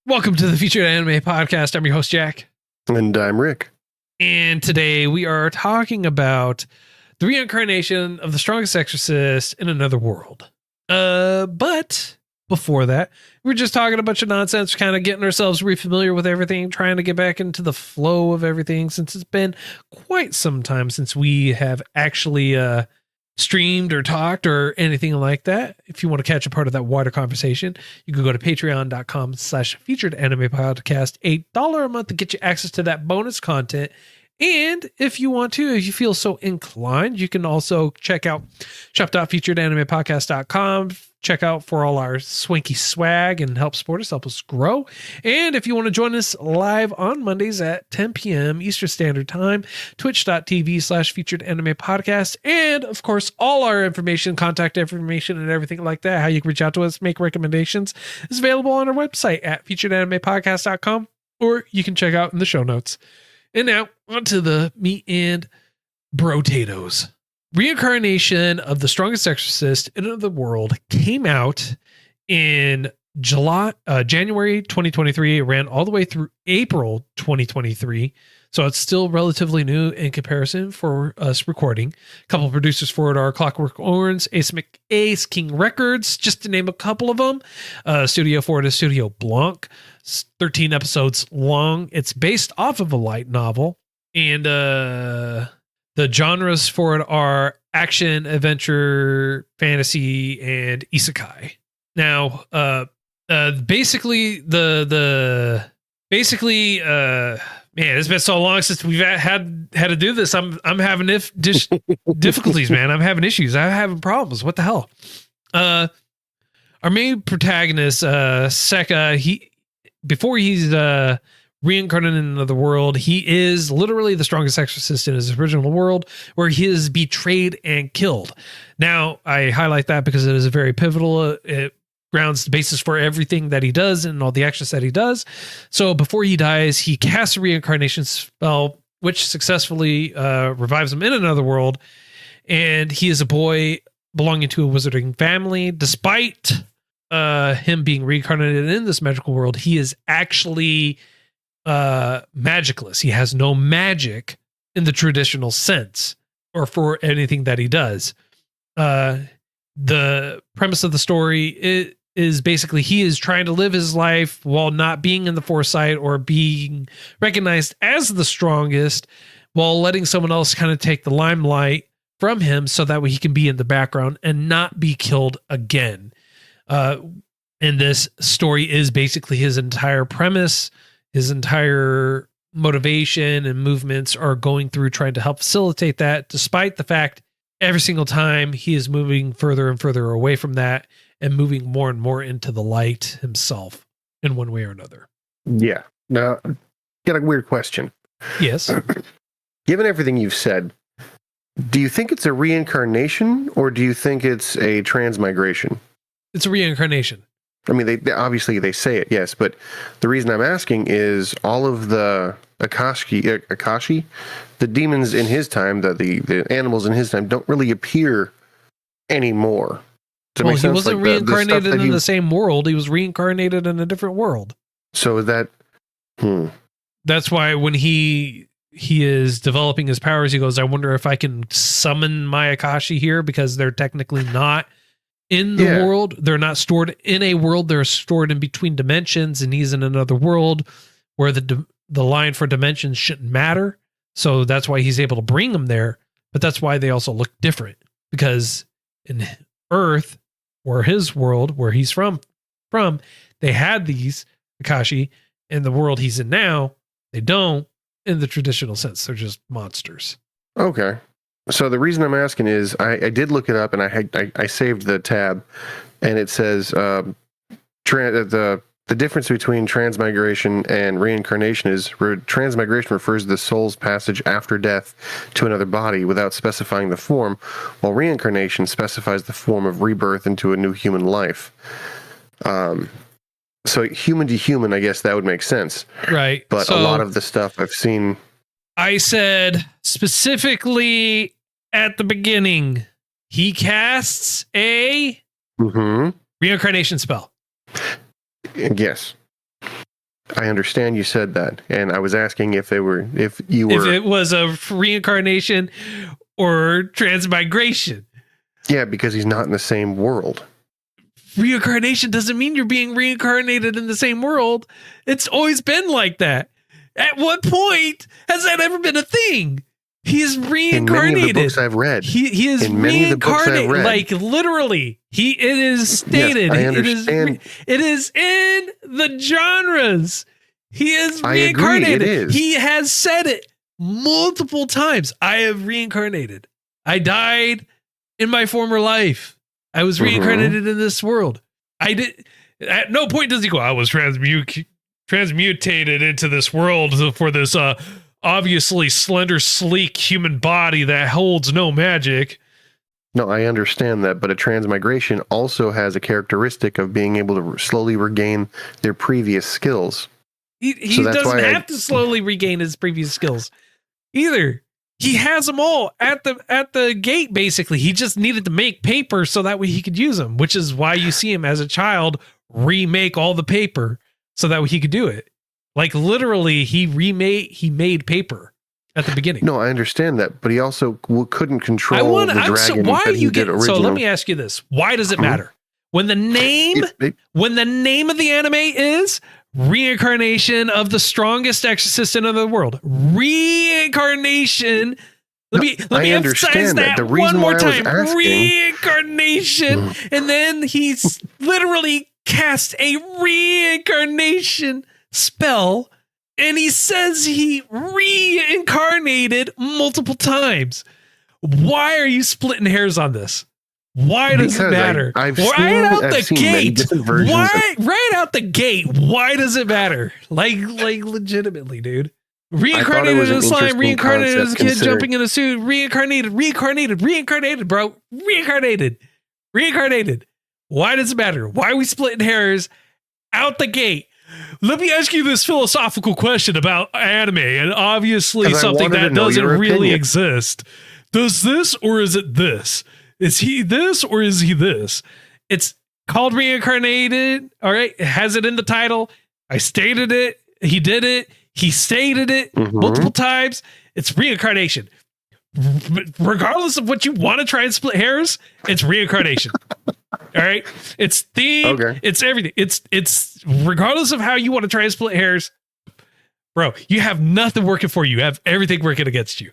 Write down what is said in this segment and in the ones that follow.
Welcome to the Featured Anime Podcast. I'm your host, Jack. And I'm Rick. And today we are talking about the reincarnation of the strongest exorcist in another world. But before that, we're just talking a bunch of nonsense, kind of getting ourselves re-familiar with everything, trying to get back into the flow of everything, since it's been quite some time since we have actually streamed or talked or anything like that. If you want to catch a part of that wider conversation, you can go to patreon.com/featured anime podcast, $8 a month to get you access to that bonus content. And if you want to, if you feel so inclined, you can also check out shop.featuredanimepodcast.com. Check out for all our swanky swag and help support us, help us grow. And if you want to join us live on Mondays at 10 p.m. Eastern Standard Time, twitch.tv/featured anime podcast. And of course, all our information, contact information and everything like that, how you can reach out to us, make recommendations, is available on our website at featuredanimepodcast.com, or you can check out in the show notes. And now onto the meat and brotatoes. Reincarnation of the Strongest Exorcist in the World came out in January 2023. It ran all the way through April 2023. So it's still relatively new in comparison for us recording. A couple of producers for it are Clockwork Orange, Ace King Records, just to name a couple of them. Studio for it is Studio Blanc. It's 13 episodes long. It's based off of a light novel. And the genres for it are action, adventure, fantasy, and isekai. Now, basically, man, it's been so long since we've had to do this. I'm having difficulties, man. I'm having issues. I'm having problems. What the hell? Our main protagonist, Seka, before he's reincarnated into the world, he is literally the strongest exorcist in his original world, where he is betrayed and killed. Now, I highlight that because it is a very pivotal. It grounds the basis for everything that he does and all the actions that he does. So before he dies, he casts a reincarnation spell, which successfully revives him in another world. And he is a boy belonging to a wizarding family. Despite him being reincarnated in this magical world, he is actually magicless. He has no magic in the traditional sense or for anything that he does. The premise of the story is basically he is trying to live his life while not being in the foresight or being recognized as the strongest, while letting someone else kind of take the limelight from him so that way he can be in the background and not be killed again. And this story is basically his entire premise. His entire motivation and movements are going through trying to help facilitate that, despite the fact every single time he is moving further and further away from that and moving more and more into the light himself in one way or another. Yeah. Now, got a weird question. Yes. Given everything you've said, do you think it's a reincarnation or do you think it's a transmigration? It's a reincarnation. I mean, they obviously they say it, yes, but the reason I'm asking is all of the Akashi, the demons in his time, the animals in his time don't really appear anymore. Well, he wasn't reincarnated in the same world. He was reincarnated in a different world. So that, That's why when he is developing his powers, he goes, I wonder if I can summon my Akashi here, because they're technically not in the world. They're not stored in a world. They're stored in between dimensions, and he's in another world where the line for dimensions shouldn't matter. So that's why he's able to bring them there. But that's why they also look different, because in Earth, or his world where he's from, they had these Akashi. In the world he's in now, they don't in the traditional sense. They're just monsters. Okay. So the reason I'm asking is I did look it up, and I saved the tab, and it says the difference between transmigration and reincarnation is transmigration refers to the soul's passage after death to another body without specifying the form, while reincarnation specifies the form of rebirth into a new human life. So human to human, I guess that would make sense. Right. But a lot of the stuff I've seen, I said specifically at the beginning, he casts a reincarnation spell. Yes. I understand you said that, and I was asking if you were If it was a reincarnation or transmigration. Yeah, because he's not in the same world. Reincarnation doesn't mean you're being reincarnated in the same world. It's always been like that. At what point has that ever been a thing? He is reincarnated. In many of the books I've read. He is reincarnated. Like literally. It is stated. Yes, I understand. It is in the genres. He is reincarnated. I agree, it is. He has said it multiple times. I have reincarnated. I died in my former life. I was reincarnated in this world. I did. At no point does he go, I was transmutated into this world for this obviously slender, sleek human body that holds no magic. No, I understand that, but a transmigration also has a characteristic of being able to slowly regain their previous skills. He doesn't have to slowly regain his previous skills either. He has them all at the gate, basically. He just needed to make paper so that way he could use them, which is why you see him as a child remake all the paper so that way he could do it. Like literally, he made paper at the beginning. No, I understand that, but he also couldn't control the dragon. So let me ask you this: why does it matter when the name of the anime is Reincarnation of the strongest exorcist in the world? Reincarnation. Let me emphasize that one more time. Reincarnation, and then he's literally cast a reincarnation spell, and he says he reincarnated multiple times. Why are you splitting hairs on this? Why does it matter? I've seen many different versions. Right out the gate. Why does it matter? Like legitimately, dude. Reincarnated as a slime, reincarnated as a kid jumping in a suit, reincarnated, bro. Reincarnated. Why does it matter? Why are we splitting hairs out the gate? Let me ask you this philosophical question about anime, and obviously something that doesn't really exist. Does this or is it this? Is he this or is he this? It's called Reincarnated. All right. It has it in the title. I stated it. He did it. He stated it multiple times. It's reincarnation. Regardless of what you want to try and split hairs, it's reincarnation. All right. It's theme. Okay. It's everything. It's regardless of how you want to try and split hairs, bro, you have nothing working for you. You have everything working against you.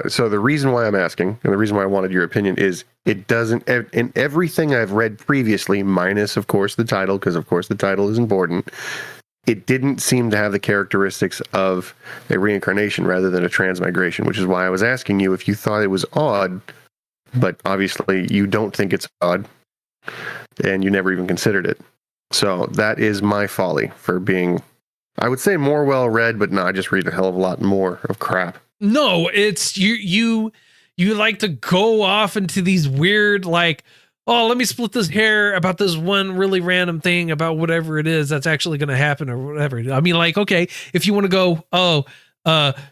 So the reason why I'm asking, and the reason why I wanted your opinion, is it doesn't, in everything I've read previously, minus, of course, the title, because, of course, the title is important, it didn't seem to have the characteristics of a reincarnation rather than a transmigration, which is why I was asking you if you thought it was odd, but obviously you don't think it's odd, and you never even considered it. So that is my folly for being, I would say, more well-read, but no, I just read a hell of a lot more of crap. No, it's you like to go off into these weird, like, oh, let me split this hair about this one really random thing about whatever it is that's actually going to happen or whatever. I mean, like, okay, if you want to go,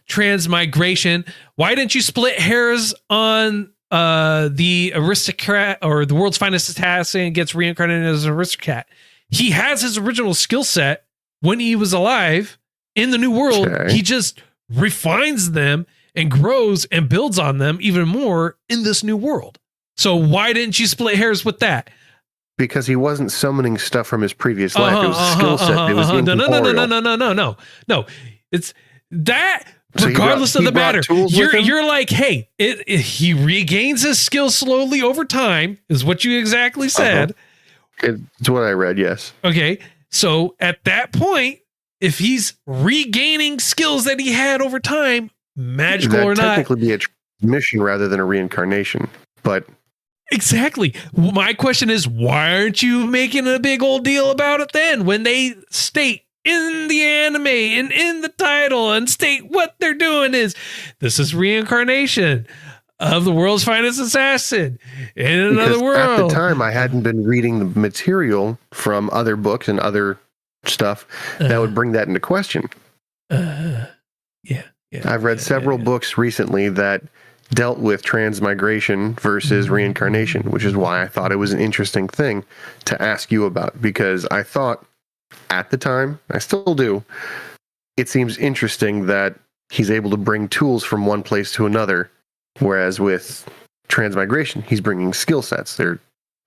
transmigration, why didn't you split hairs on the aristocrat or the world's finest assassin gets reincarnated as an aristocrat? He has his original skill set when he was alive in the new world. Okay. He just refines them and grows and builds on them even more in this new world. So why didn't you split hairs with that? Because he wasn't summoning stuff from his previous life. It was a skill set. It was No. It's that. So regardless of the matter, you're like, hey, he regains his skill slowly over time, is what you exactly said. It's what I read. Yes. Okay. So at that point, if he's regaining skills that he had over time, magical or not, technically be a transmission rather than a reincarnation. But exactly. My question is, why aren't you making a big old deal about it then when they state in the anime and in the title and state what they're doing is this is reincarnation of the world's finest assassin in another world? At the time, I hadn't been reading the material from other books and other stuff that would bring that into question. Yeah. I've read several books recently that dealt with transmigration versus reincarnation, which is why I thought it was an interesting thing to ask you about, because I thought at the time, I still do, it seems interesting that he's able to bring tools from one place to another, whereas with transmigration, he's bringing skill sets. They're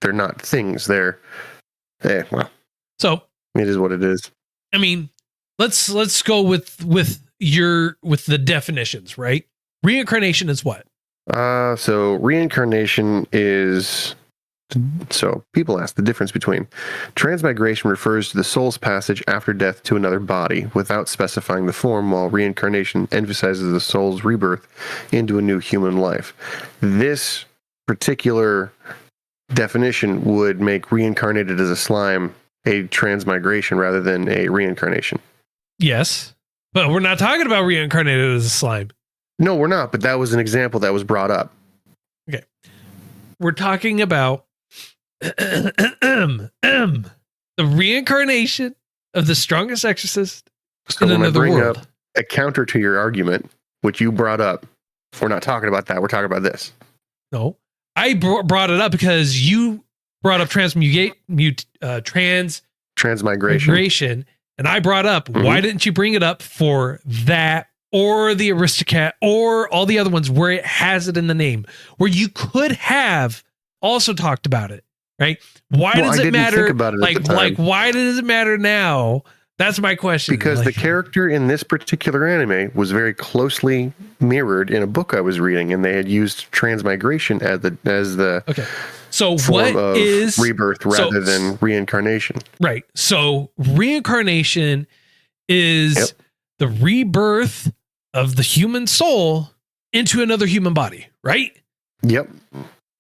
not things. They're well. So it is what it is. I mean, let's go with the definitions, right? Reincarnation is what? So reincarnation is. So people ask the difference between transmigration refers to the soul's passage after death to another body without specifying the form, while reincarnation emphasizes the soul's rebirth into a new human life. This particular definition would make reincarnated as a slime a transmigration rather than a reincarnation. Yes, but we're not talking about reincarnated as a slime. No, we're not, but that was an example that was brought up. Okay. We're talking about the reincarnation of the strongest exorcist So in when I another bring world. up a counter to your argument, which you brought up, we're not talking about that. We're talking about this. No, I brought it up because you brought up transmigration, and I brought up why didn't you bring it up for that or the Aristocat or all the other ones where it has it in the name, where you could have also talked about it, right? Why does it matter? Like why does it matter now? That's my question. Because the character in this particular anime was very closely mirrored in a book I was reading, and they had used transmigration as the okay. So form what of is rebirth rather than reincarnation? Right. So reincarnation is the rebirth of the human soul into another human body, right? Yep.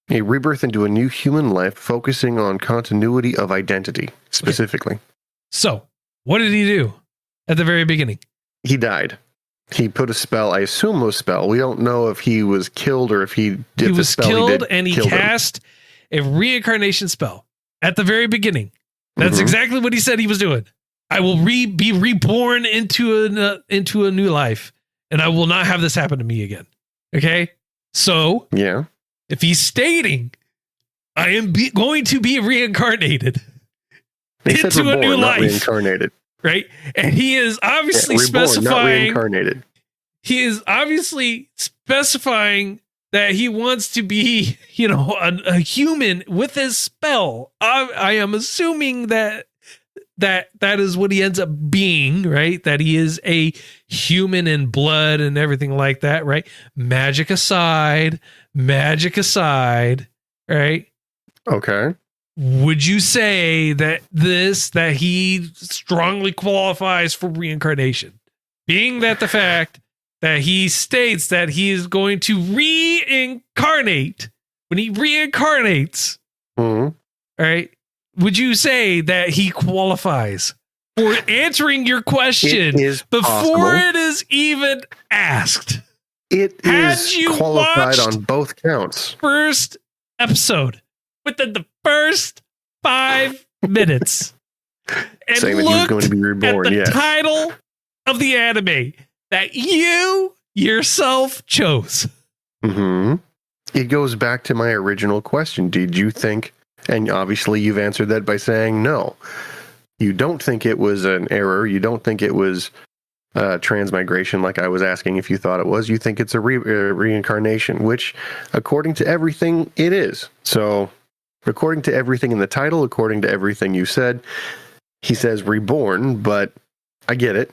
A rebirth into a new human life, focusing on continuity of identity specifically. Okay. So what did he do at the very beginning? He died. He put a spell. I assume a spell. We don't know if he was killed or if he did the spell. He was killed and he cast a reincarnation spell at the very beginning. That's exactly what he said he was doing. I will be reborn into a new life, and I will not have this happen to me again. Okay? So, yeah. If he's stating, I am going to be reincarnated into reborn, a new life, reincarnated, right? And he is obviously reborn, specifying, not reincarnated. He is obviously specifying that he wants to be, a human with his spell. I am assuming that is what he ends up being, right? That he is a human in blood and everything like that, right? Magic aside, right? Okay. Would you say that he strongly qualifies for reincarnation? Being that the fact that he states that he is going to reincarnate when he reincarnates, all right? Would you say that he qualifies for answering your question before it is even asked? It is qualified on both counts. First episode within the first 5 minutes, and saying that he was going to be reborn. At the title of the anime that you yourself chose. It goes back to my original question. Did you think? And obviously you've answered that by saying no. You don't think it was an error. You don't think it was transmigration like I was asking if you thought it was. You think it's a reincarnation, which according to everything it is. So according to everything in the title, according to everything you said, he says reborn, but I get it.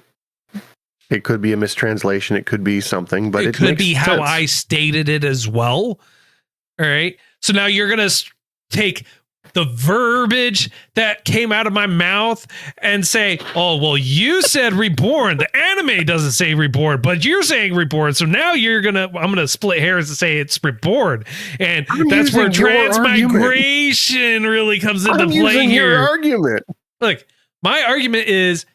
It could be a mistranslation. It could be something, but it could be how sense. I stated it as well. All right. So now you're going to take the verbiage that came out of my mouth and say, oh, well, you said reborn. The anime doesn't say reborn, but you're saying reborn. So now I'm going to split hairs and say it's reborn. And that's where transmigration really comes into play here. Your argument. Look, my argument is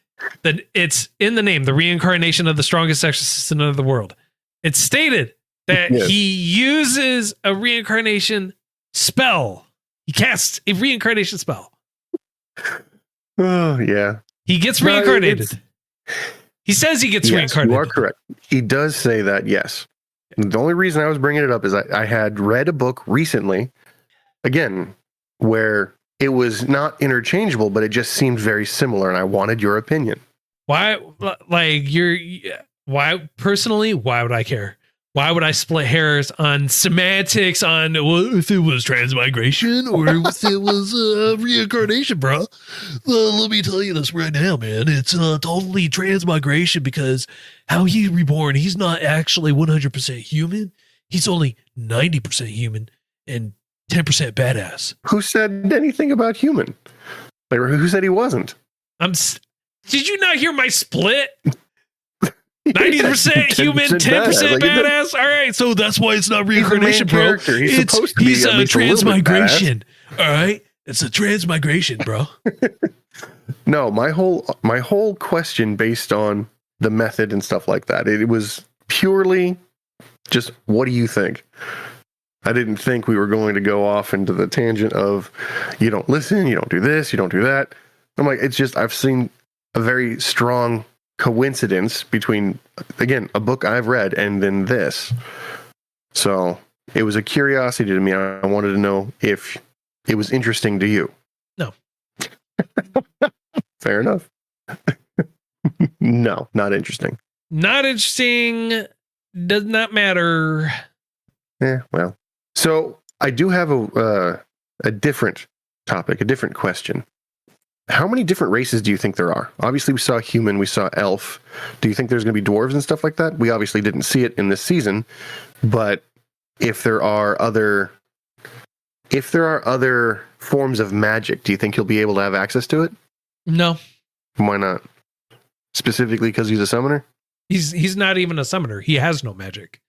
that it's in the name, the reincarnation of the strongest exorcist in another world. It's stated that he uses a reincarnation spell. He casts a reincarnation spell. Oh, yeah. He gets reincarnated. He says he gets reincarnated. You are correct. He does say that, yes. And the only reason I was bringing it up is I had read a book recently, again, where it was not interchangeable, but it just seemed very similar, and I wanted your opinion. Why, like, why personally, why would I care? Why would I split hairs on semantics on if it was transmigration or if it was reincarnation, bro? Well, let me tell you this right now, man. It's totally transmigration because how he reborn, he's not actually 100% human. He's only 90% human and 10% badass. Who said anything about human? Like, who said he wasn't? Did you not hear my split? 90% human, 10% badass. All right, so that's why it's not reincarnation, bro. He's supposed to be he's a transmigration. All right, it's a transmigration, bro. No, my whole question based on the method and stuff like that. It was purely just, what do you think? I didn't think we were going to go off into the tangent of you don't listen, you don't do this, you don't do that. I'm like, it's just, I've seen a very strong coincidence between, again, a book I've read and then this. So it was a curiosity to me. I wanted to know if it was interesting to you. No. Fair enough. No, not interesting. Not interesting. Does not matter. Yeah, well. So I do have a different topic, a different question. How many different races do you think there are? Obviously, we saw human, we saw elf. Do you think there's going to be dwarves and stuff like that? We obviously didn't see it in this season, but if there are other forms of magic, do you think he'll be able to have access to it? No. Why not? Specifically because he's a summoner? He's not even a summoner. He has no magic.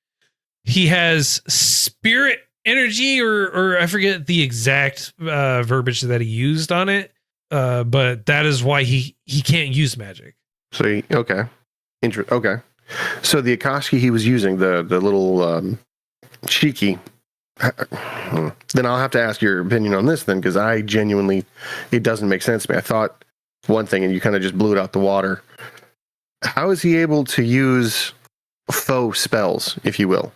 He has spirit energy, or I forget the exact verbiage that he used on it. But that is why he can't use magic. So okay. Okay. So the Akashi's he was using, the little Shiki, then I'll have to ask your opinion on this then, because I genuinely, it doesn't make sense to me. I thought one thing and you kind of just blew it out the water. How is he able to use faux spells, if you will?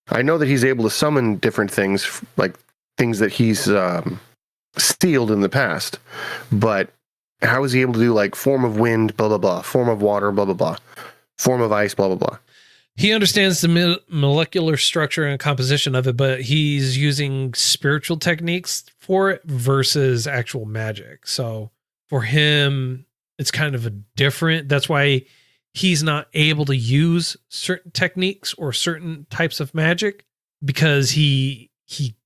I know that he's able to summon different things, like things that he's sealed in the past, but how is he able to do like form of wind, blah, blah, blah, form of water, blah, blah, blah, form of ice, blah, blah, blah? He understands the molecular structure and composition of it, but he's using spiritual techniques for it versus actual magic. So for him, it's kind of a different, that's why he's not able to use certain techniques or certain types of magic, because he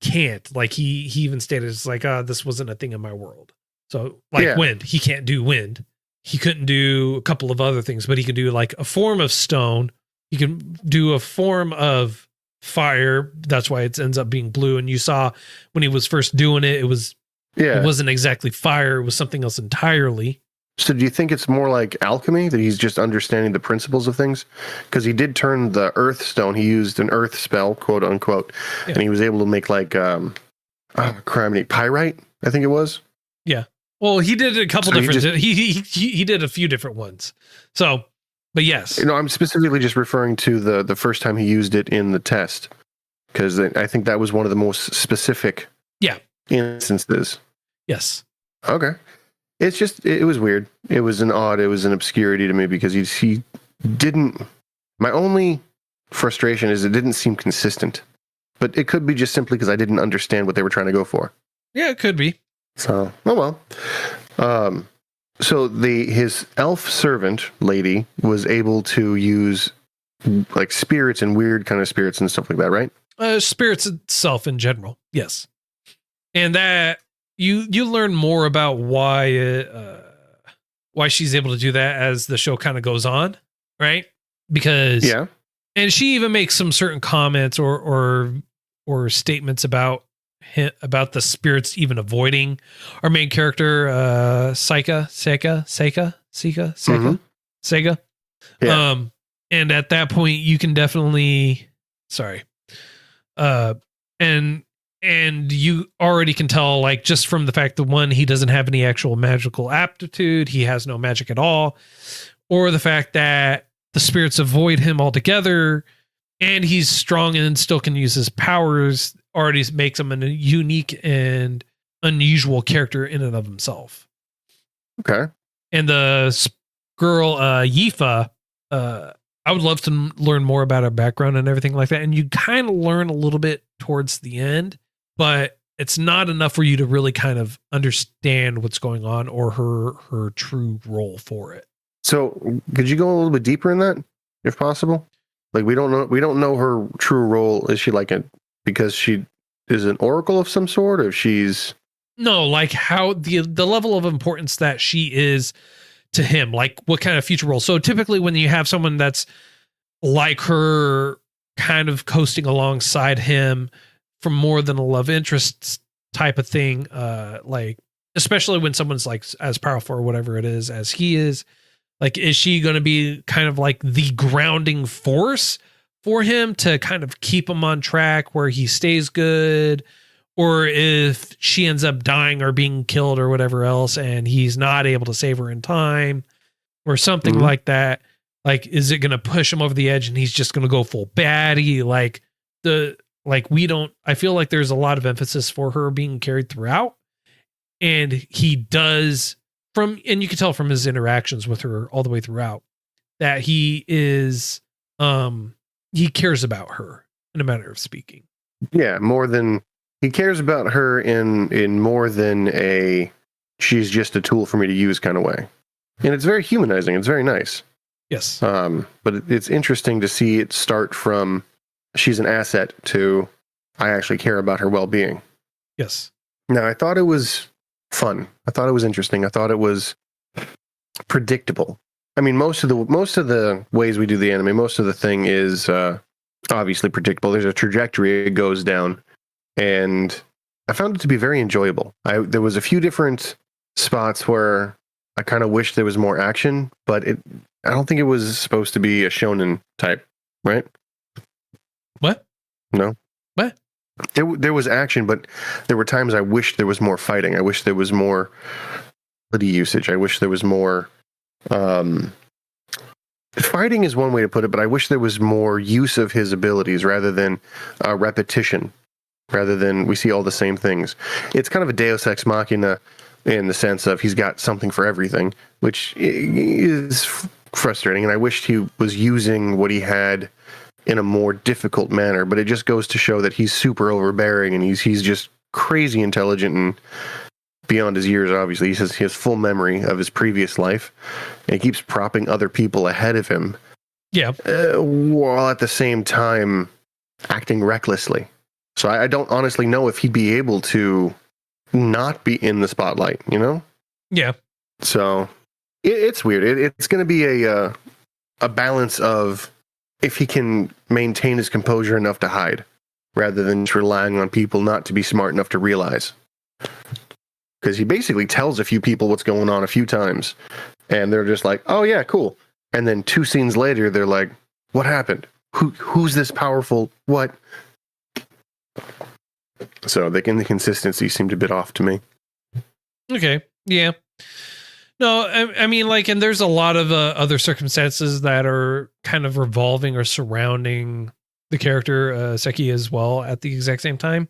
can't, like he even stated, it's like, this wasn't a thing in my world. So like wind, he can't do wind. He couldn't do a couple of other things, but he could do like a form of stone. He can do a form of fire. That's why it ends up being blue. And you saw when he was first doing it, it wasn't exactly fire. It was something else entirely. So do you think it's more like alchemy, that he's just understanding the principles of things? Because he did turn the earth stone. He used an earth spell, quote unquote, and he was able to make like pyrite, I think it was. Yeah. Well, he did a couple different. He did a few different ones. So, but yes. I'm specifically just referring to the first time he used it in the test, because I think that was one of the most specific instances. Yes. Okay. It's just, it was weird. It was an obscurity to me, because he didn't, my only frustration is it didn't seem consistent, but it could be just simply because I didn't understand what they were trying to go for. Yeah, it could be. So, oh well. So his elf servant lady was able to use like spirits and weird kind of spirits and stuff like that, right? Spirits itself in general. Yes. And that, You learn more about why she's able to do that as the show kind of goes on, right? Because and she even makes some certain comments or statements about the spirits even avoiding our main character, Sega. Yeah. And at that point, you can definitely and you already can tell, like, just from the fact that one, he doesn't have any actual magical aptitude. He has no magic at all. Or the fact that the spirits avoid him altogether and he's strong and still can use his powers already makes him a unique and unusual character in and of himself. Okay. And the girl, Yifa, I would love to learn more about her background and everything like that. And you kind of learn a little bit towards the end, but it's not enough for you to really kind of understand what's going on or her true role for it. So could you go a little bit deeper in that, if possible? Like we don't know her true role. Is she like because she is an oracle of some sort, or if she's no, like how the level of importance that she is to him, like what kind of future role. So typically when you have someone that's like her kind of coasting alongside him from more than a love interest type of thing, like especially when someone's like as powerful or whatever it is as he is, like is she going to be kind of like the grounding force for him to kind of keep him on track where he stays good? Or if she ends up dying or being killed or whatever else, and he's not able to save her in time or something like that, like, is it going to push him over the edge and he's just going to go full baddie? I feel like there's a lot of emphasis for her being carried throughout, and he does and you can tell from his interactions with her all the way throughout that he is, he cares about her in a manner of speaking. Yeah. He cares about her in more than she's just a tool for me to use kind of way. And it's very humanizing. It's very nice. Yes. But it's interesting to see it start from she's an asset to I actually care about her well-being. Yes. Now, I thought it was fun. I thought it was interesting. I thought it was predictable. I mean, most of the ways we do the anime, most of the thing is obviously predictable. There's a trajectory it goes down. And I found it to be very enjoyable. There was a few different spots where I kind of wish there was more action, but I don't think it was supposed to be a shonen type, right? What? No. What? There was action, but there were times I wished there was more fighting. I wish there was more ability usage. I wish there was more fighting is one way to put it, but I wish there was more use of his abilities rather than repetition. Rather than we see all the same things. It's kind of a deus ex machina in the sense of he's got something for everything, which is frustrating. And I wished he was using what he had in a more difficult manner, but it just goes to show that he's super overbearing and he's just crazy intelligent and beyond his years, obviously. He says he has full memory of his previous life and he keeps propping other people ahead of him. Yeah. While at the same time acting recklessly. So I don't honestly know if he'd be able to not be in the spotlight, you know? Yeah. So it's weird. It's going to be a balance of if he can maintain his composure enough to hide rather than just relying on people not to be smart enough to realize. Because he basically tells a few people what's going on a few times and they're just like, oh yeah, cool. And then 2 scenes later, they're like, what happened? Who's this powerful? What? So the inconsistency seemed a bit off to me. Okay. Yeah. No, I mean, like, and there's a lot of other circumstances that are kind of revolving or surrounding the character Seki as well at the exact same time.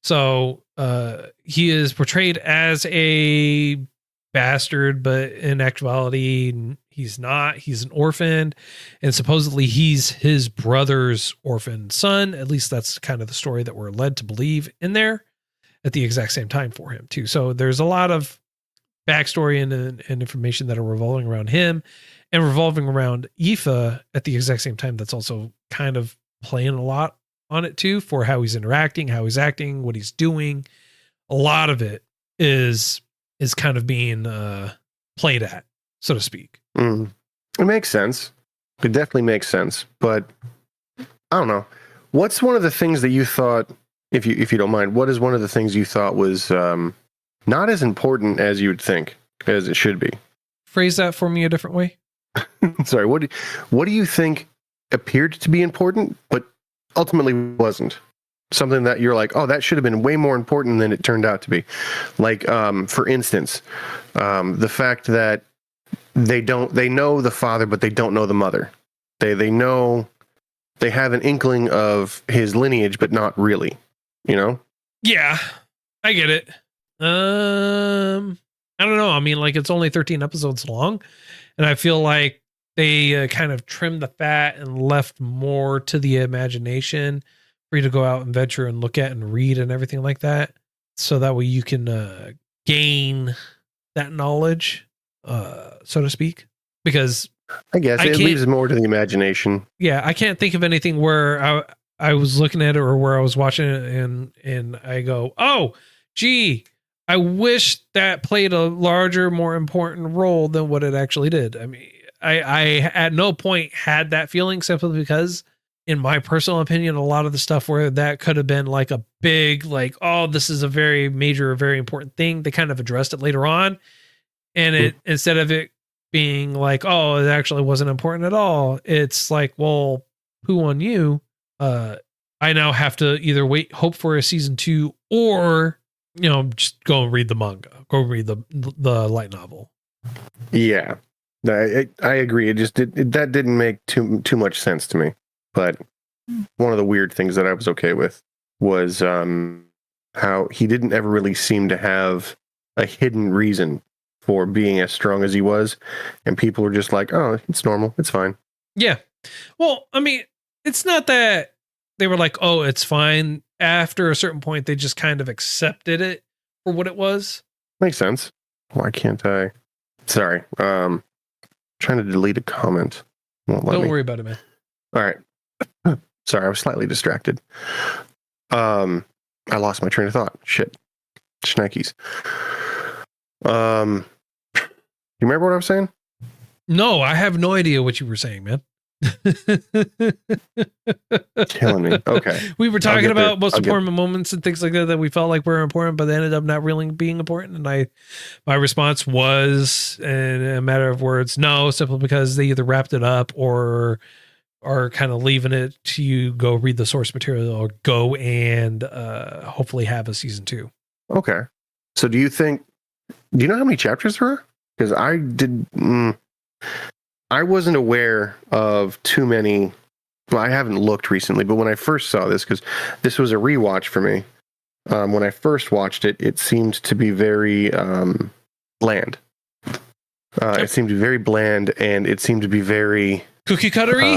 So he is portrayed as a bastard, but in actuality, he's not. He's an orphan, and supposedly he's his brother's orphaned son. At least that's kind of the story that we're led to believe in there at the exact same time for him too. So there's a lot of backstory and information that are revolving around him and revolving around Aoife at the exact same time. That's also kind of playing a lot on it too, for how he's interacting, how he's acting, what he's doing. A lot of it is kind of being played at, so to speak. It makes sense. It definitely makes sense. But I don't know. What's one of the things that you thought, if you don't mind, what is one of the things you thought was not as important as you would think, as it should be? Phrase that for me a different way. Sorry, what do you think appeared to be important, but ultimately wasn't? Something that you're like, oh, that should have been way more important than it turned out to be. Like, for instance, the fact that they know the father, but they don't know the mother. They know, they have an inkling of his lineage, but not really, you know? Yeah, I get it. I don't know. I mean, like, it's only 13 episodes long, and I feel like they kind of trimmed the fat and left more to the imagination for you to go out and venture and look at and read and everything like that. So that way you can gain that knowledge, so to speak. Because I guess it leaves more to the imagination. Yeah, I can't think of anything where I was looking at it or where I was watching it and I go, oh, gee, I wish that played a larger, more important role than what it actually did. I mean, I at no point had that feeling, simply because, in my personal opinion, a lot of the stuff where that could have been like a big, like, oh, this is a very major, very important thing, they kind of addressed it later on. And it, instead of it being like, oh, it actually wasn't important at all, it's like, well, poo on you. I now have to either hope for a season 2, or, just go and read the manga, go read the light novel. Yeah, I agree. It just that didn't make too much sense to me. But one of the weird things that I was okay with was how he didn't ever really seem to have a hidden reason for being as strong as he was, and people were just like, oh, it's normal, it's fine. Yeah. Well, I mean, it's not that they were like, oh, it's fine. After a certain point, they just kind of accepted it for what it was. Makes sense. Why can't I? Sorry. Trying to delete a comment. Don't worry about it, man. All right. Sorry, I was slightly distracted. I lost my train of thought. Shit. Schnikes. You remember what I was saying? No, I have no idea what you were saying, man. Killing me. Okay. We were talking about most important moments and things like that we felt like were important, but they ended up not really being important. And my response was, in a matter of words, no, simply because they either wrapped it up or are kind of leaving it to you go read the source material or go and hopefully have a season 2. Okay. So do you know how many chapters there are? Because I wasn't aware of too many. Well, I haven't looked recently, but when I first saw this, because this was a rewatch for me, when I first watched it, it seemed to be very bland. It seemed to be very bland, and it seemed to be very cookie cuttery,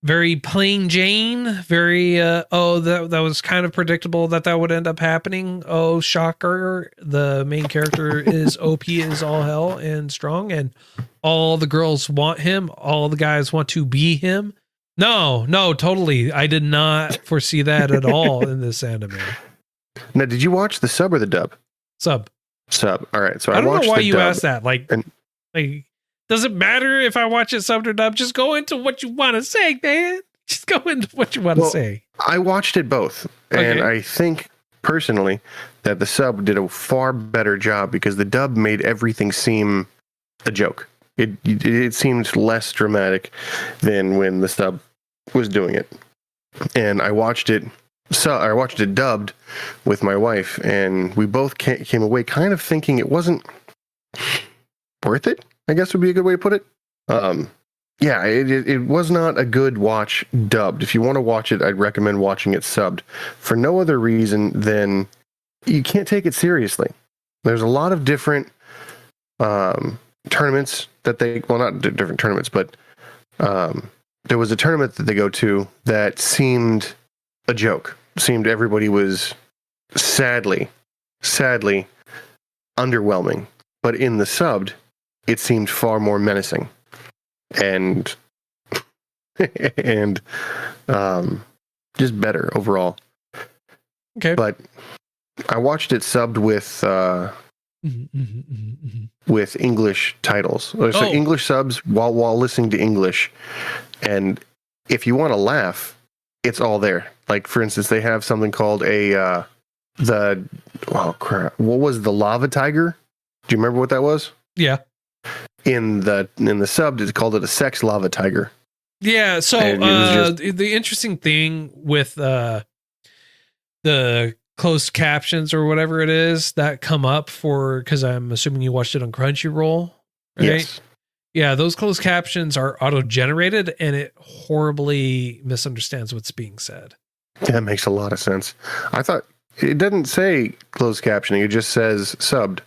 very plain Jane, very that was kind of predictable that would end up happening. Oh, shocker, the main character is OP is all hell and strong, and all the girls want him, all the guys want to be him. No, totally, I did not foresee that at all in this anime. Now, did you watch the sub or the dub? Sub. All right, so I don't know why you dub. asked that. Like does it matter if I watch it subbed or dubbed? Just go into what you want to say, man. Just go into what you want to say. I watched it both. And I think, personally, that the sub did a far better job, because the dub made everything seem a joke. It seemed less dramatic than when the sub was doing it. And I watched it dubbed with my wife, and we both came away kind of thinking it wasn't worth it, I guess would be a good way to put it. It was not a good watch dubbed. If you want to watch it, I'd recommend watching it subbed, for no other reason than you can't take it seriously. There's a lot of different tournaments that not different tournaments, but there was a tournament that they go to that seemed a joke. Seemed everybody was sadly underwhelming. But in the subbed, it seemed far more menacing and just better overall. Okay. But I watched it subbed with English titles. So English subs while listening to English. And if you want to laugh, it's all there. Like, for instance, they have something called what was the lava tiger? Do you remember what that was? Yeah. In the sub, it's called a sex lava tiger. Yeah. So the interesting thing with the closed captions or whatever it is that come up because I'm assuming you watched it on Crunchyroll, right? Yes. Yeah, those closed captions are auto-generated, and it horribly misunderstands what's being said. That makes a lot of sense. I thought It doesn't say closed captioning. It just says subbed.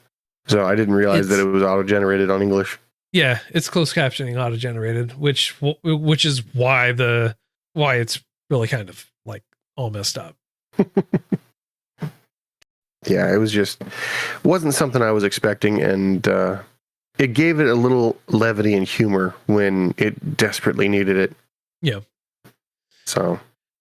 So I didn't realize that it was auto-generated on English. Yeah, it's closed captioning auto-generated, which is why it's really kind of like all messed up. Yeah, it wasn't something I was expecting, and it gave it a little levity and humor when it desperately needed it. Yeah. So.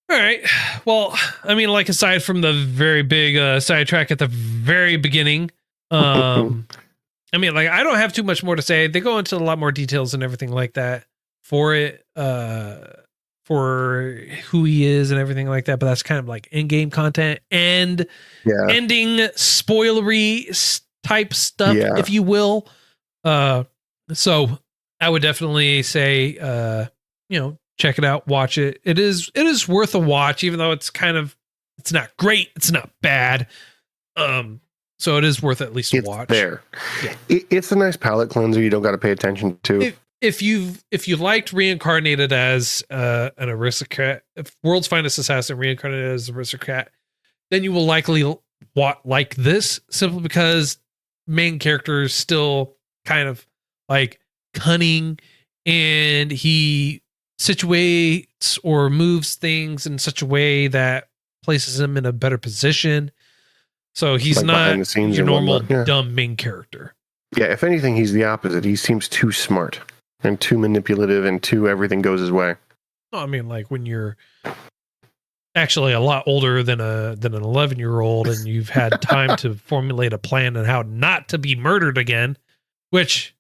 All right. Well, I mean, like, aside from the very big sidetrack at the very beginning, I mean, like, I don't have too much more to say. They go into a lot more details and everything like that for it, for who he is and everything like that. But that's kind of like in-game content and ending spoilery type stuff, if you will. So I would definitely say, check it out, watch it. It is worth a watch, even though it's not great. It's not bad. So it is worth at least a watch. There. Yeah. It's a nice palate cleanser. You don't got to pay attention to. If you liked Reincarnated as an aristocrat, if World's Finest Assassin reincarnated as an aristocrat, then you will likely like this, simply because main character is still kind of like cunning, and he situates or moves things in such a way that places him in a better position. So he's like not your normal dumb main character. Yeah, if anything, he's the opposite. He seems too smart and too manipulative, and too everything goes his way. I mean, like, when you're actually a lot older than an 11-year-old, and you've had time to formulate a plan on how not to be murdered again, which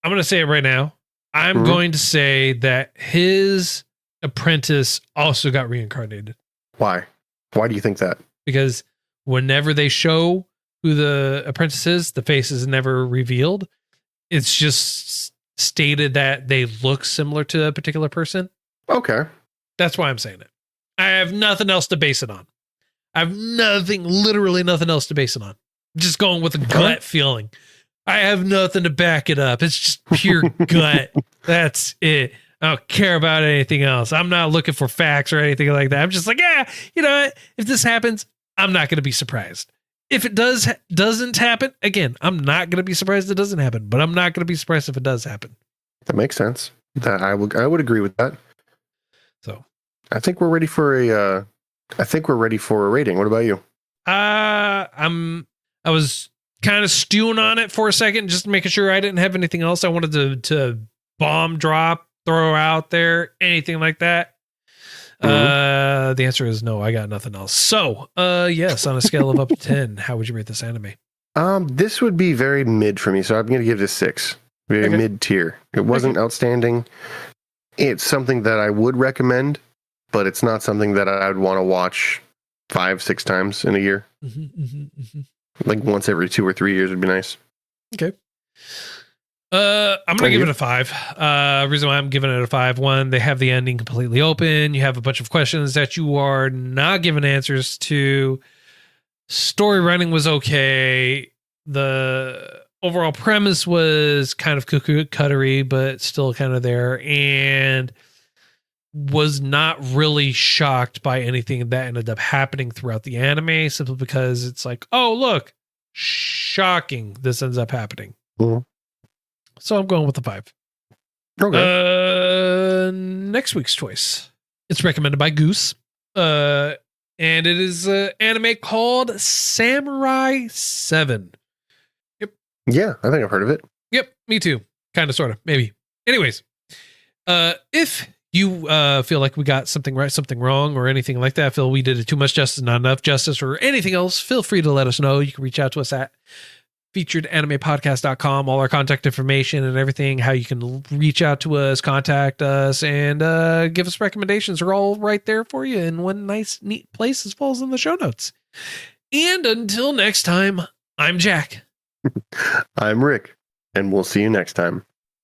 I'm going to say it right now. I'm going to say that his apprentice also got reincarnated. Why? Why do you think that? Because whenever they show who the apprentice is, the face is never revealed. It's just stated that they look similar to a particular person. Okay. That's why I'm saying it. I have nothing else to base it on. I have literally nothing else to base it on. I'm just going with a gut feeling. I have nothing to back it up. It's just pure gut. That's it. I don't care about anything else. I'm not looking for facts or anything like that. I'm just like, you know what? If this happens, I'm not going to be surprised. If it doesn't happen, again, I'm not going to be surprised it doesn't happen, but I'm not going to be surprised if it does happen. That makes sense. That I would agree with that. So I think we're ready for a rating. What about you? I was kind of stewing on it for a second, just making sure I didn't have anything else I wanted to bomb, drop, throw out there, anything like that. The answer is no. I got nothing else. So, yes, on a scale of up to 10, how would you rate this anime? This would be very mid for me, so I'm going to give this 6. Very mid tier. It wasn't outstanding. It's something that I would recommend, but it's not something that I would want to watch 5-6 times in a year. Like once every 2 or 3 years would be nice. Okay. I'm going to give it a 5. Reason why I'm giving it a 5, one, they have the ending completely open. You have a bunch of questions that you are not given answers to. Story running was okay. The overall premise was kind of cookie-cuttery, but still kind of there, and was not really shocked by anything that ended up happening throughout the anime, simply because it's like, oh, look, shocking, this ends up happening. So I'm going with the 5. Okay. Next week's choice. It's recommended by Goose. And it is an anime called Samurai 7. Yep. Yeah, I think I've heard of it. Yep, me too. Kind of, sort of, maybe. Anyways, if you feel like we got something right, something wrong, or anything like that, feel we did it too much justice, not enough justice, or anything else, feel free to let us know. You can reach out to us at featuredanimepodcast.com, all our contact information and everything, how you can reach out to us, contact us, and give us recommendations are all right there for you in one nice, neat place, as well as in the show notes. And until next time, I'm Jack. I'm Rick, and we'll see you next time.